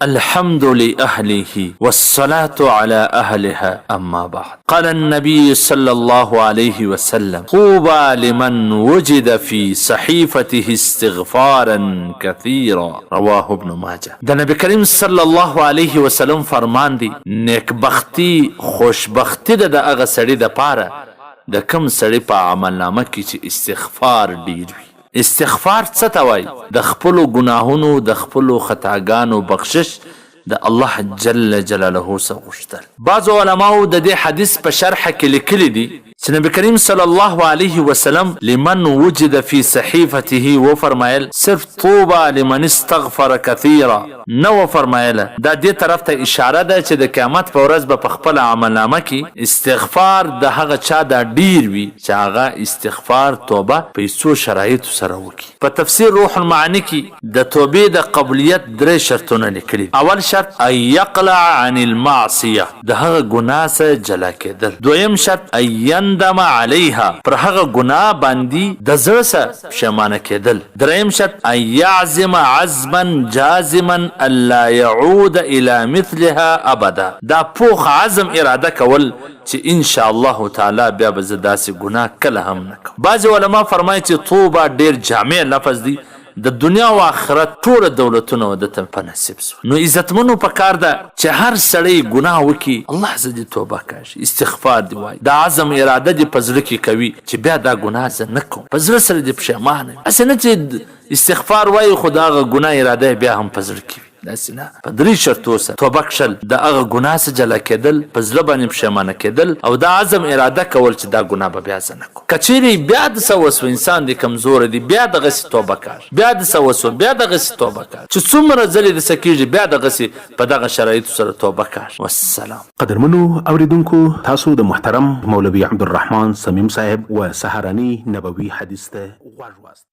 الحمد لأهله والصلاة على أهلها أما بعد. قال النبي صلى الله عليه وسلم: طوبى لمن وجد في صحيفته استغفارا كثيرا. رواه ابن ماجه. د نبی کریم صلی الله علیه وسلم فرمان دی: نیکبختی خوشبختی د هغه سړي د پاره د کم سړي په عملنامه کې چې استغفار ډیر وي. استغفار څه ته وایي؟ د خپلو ګناهونو د خپلو خطاګانو بخشش د الله جل جلاله څخه غوښتل. بعضو علماو د دې حدیث په شرح کې لیکلي دي چې نبی کریم صلی الله علیه وسلم لمن وجد فی صحیفته و فرمایل صرف طوبى لمن استغفر كثيرا، نو فرمایله دا دې طرف ته اشاره ده چې د قیامت په ورځ به په خپل عملنامه کې استغفار د هغه چا دا ډیر وي چې هغه استغفار توبه په څو شرایطو سره وکړي. په تفسیر روح المعانی کې د توبې د قبولیت درې شرطونه لیکلي. اول شرط ان یقلع عن المعصیه، د هغه ګناه څخه جلا کېدل. دویم شرط ان يندم عليها، پر هغه ګناه باندې د زړه سره پښیمانه کېدل. دریم شرط ان يعزم عزما جازما الا يعود الى مثلها ابدا، دا پوخ عزم اراده کول چې ان شاء الله تعالی بیا به زه داسې ګناه کله هم نه کوم. بعض علما فرمایي چې توبه ډیر جامع لفظ دی، د دنیا او آخرت ټول دولتونه ودته په نصیب سو. نو عزتمنو په کار ده چې هر سړی ګناه وکي الله زه دې توبه کاشي، استغفار دی وای، دا عزم اراده دې په زړه کې کوي چې بیا دا ګناه زه نه کوم، په زړه سره دې پښیمانه وي. هسې نه چې استغفار وایي خو د هغه ګناه اراده بیا هم په زړه کې وي. داسې نه، په درې شرطو سره توبه کښل، د هغه ګناه څخه جلا کېدل، په زړه باندې پښیمانه کېدل، او دا عزم اراده کول چې دا ګناه به بیا زه نه کوم. که چیرې بیا د څه وسو انسان دی کمزوره دی، بیا دغسې توبه کار، بیا د څه وسو بیا دغسې توبه کار، چې څومره ځلې د څه کېږي بیا دغسې په دغه شرایطو سره توبه کار. والسلام. قدرمنو اوریدونکو، تاسو د محترم مولوي عبدالرحمن صمیم صاحب و سهارني نبوي حدیث ته غوږ واست.